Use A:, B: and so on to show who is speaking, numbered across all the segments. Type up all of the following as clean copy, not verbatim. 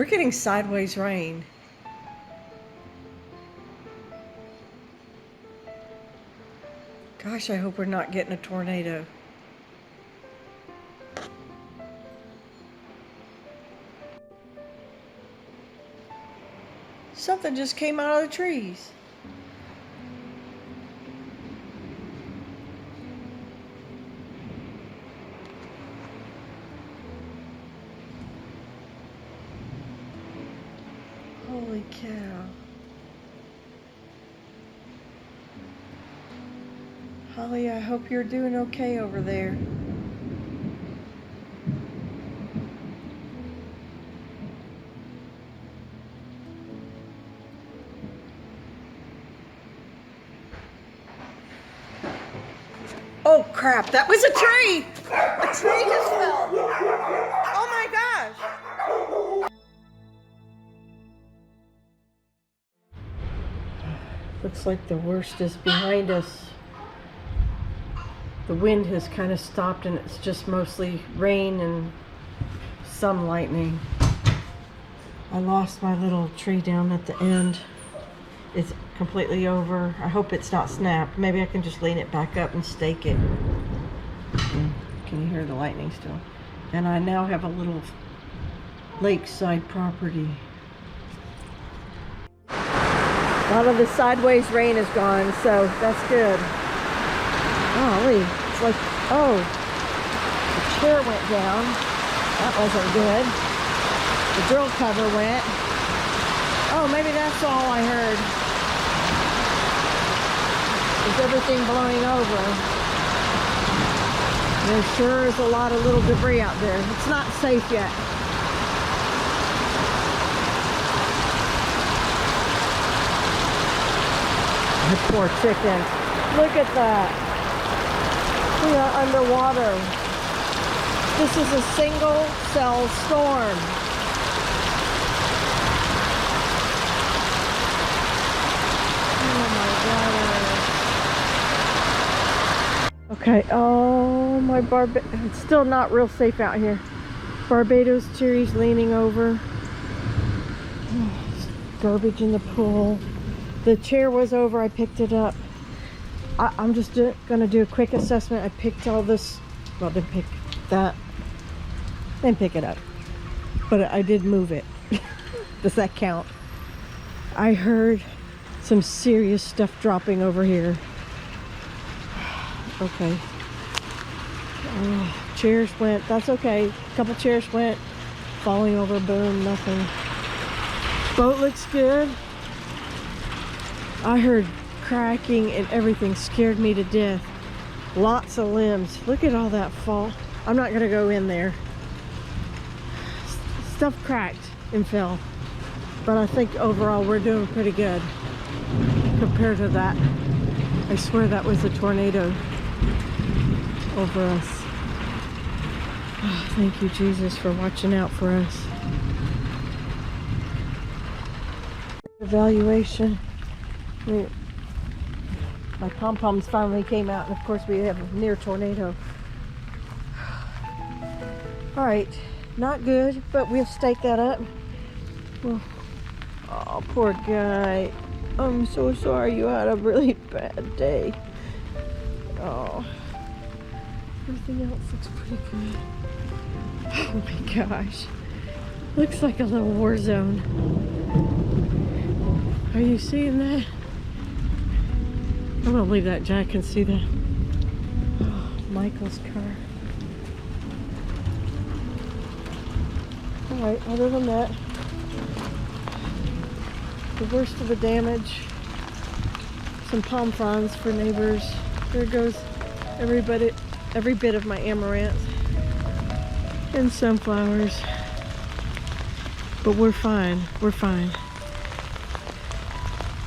A: getting sideways rain. Gosh, I hope we're not getting a tornado. Something just came out of the trees. Holy cow. Holly, I hope you're doing okay over there. Oh crap, that was a tree! A tree just fell! Oh my gosh! Looks like the worst is behind us. The wind has kind of stopped and it's just mostly rain and some lightning. I lost my little tree down at the end. It's completely over. I hope it's not snapped. Maybe I can just lean it back up and stake it. Can you hear the lightning still? And I now have a little lakeside property. A lot of the sideways rain is gone, so that's good. Golly, it's like, oh, the chair went down. That wasn't good. The drill cover went. Oh, maybe that's all I heard. Is everything blowing over? There sure is a lot of little debris out there. It's not safe yet. The poor chicken. Look at that. We are underwater. This is a single cell storm. Oh my God. Okay, oh my it's still not real safe out here. Barbados trees leaning over. Oh, garbage in the pool. The chair was over, I picked it up. I'm just gonna do a quick assessment. I picked all this, well, didn't pick that. Didn't pick it up, but I did move it. Does that count? I heard some serious stuff dropping over here. Okay. Oh, chairs went, that's okay. A couple chairs went, falling over, boom, nothing. Boat looks good. I heard cracking and everything, scared me to death. Lots of limbs. Look at all that fall. I'm not gonna go in there. Stuff cracked and fell. But I think overall we're doing pretty good compared to that. I swear that was a tornado over us. Oh, thank you, Jesus, for watching out for us. Evaluation. My pom-poms finally came out, and of course we have a near tornado. All right, not good, but we'll stake that up. Well, oh, poor guy. I'm so sorry you had a really bad day. Oh, everything else looks pretty good. Oh my gosh, looks like a little war zone. Are you seeing that? I'm gonna leave that. Jack can see that. Oh, Michael's car. Alright, other than that, the worst of the damage. Some palm fronds for neighbors. There goes every bit of my amaranth and sunflowers. But we're fine. We're fine.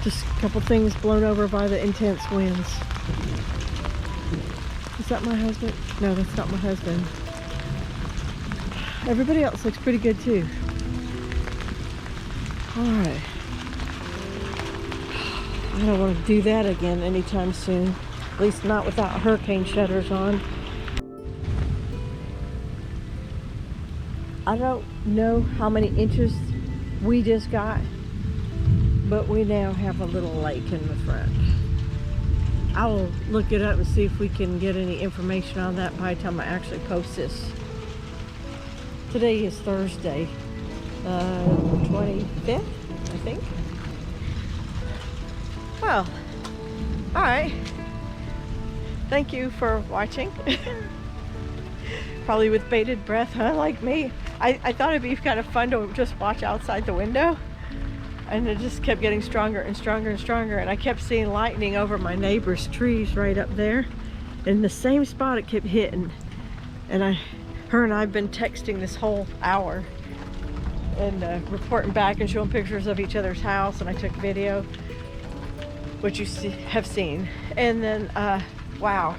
A: Just a couple things blown over by the intense winds. Is that my husband? No, that's not my husband. Everybody else looks pretty good too. Alright. I don't want to do that again anytime soon. At least not without hurricane shutters on. I don't know how many inches we just got, but we now have a little lake in the front. I will look it up and see if we can get any information on that by the time I actually post this. Today is Thursday, 25th, I think. Well, all right. Thank you for watching. Probably with bated breath, huh? Like me. I thought it'd be kind of fun to just watch outside the window. And it just kept getting stronger and stronger and stronger. And I kept seeing lightning over my neighbor's trees right up there. In the same spot it kept hitting. And her and I have been texting this whole hour. And reporting back and showing pictures of each other's house. And I took video, which you have seen. And then, wow.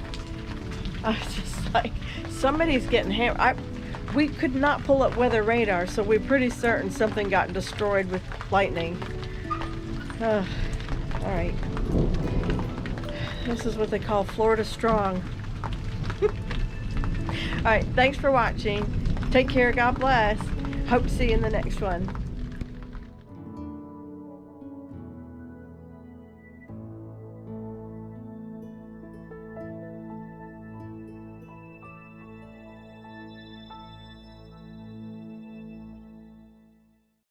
A: I was just like, somebody's getting hammered. We could not pull up weather radar, so we're pretty certain something got destroyed with lightning. All right. This is what they call Florida strong. All right, thanks for watching. Take care, God bless. Hope to see you in the next one.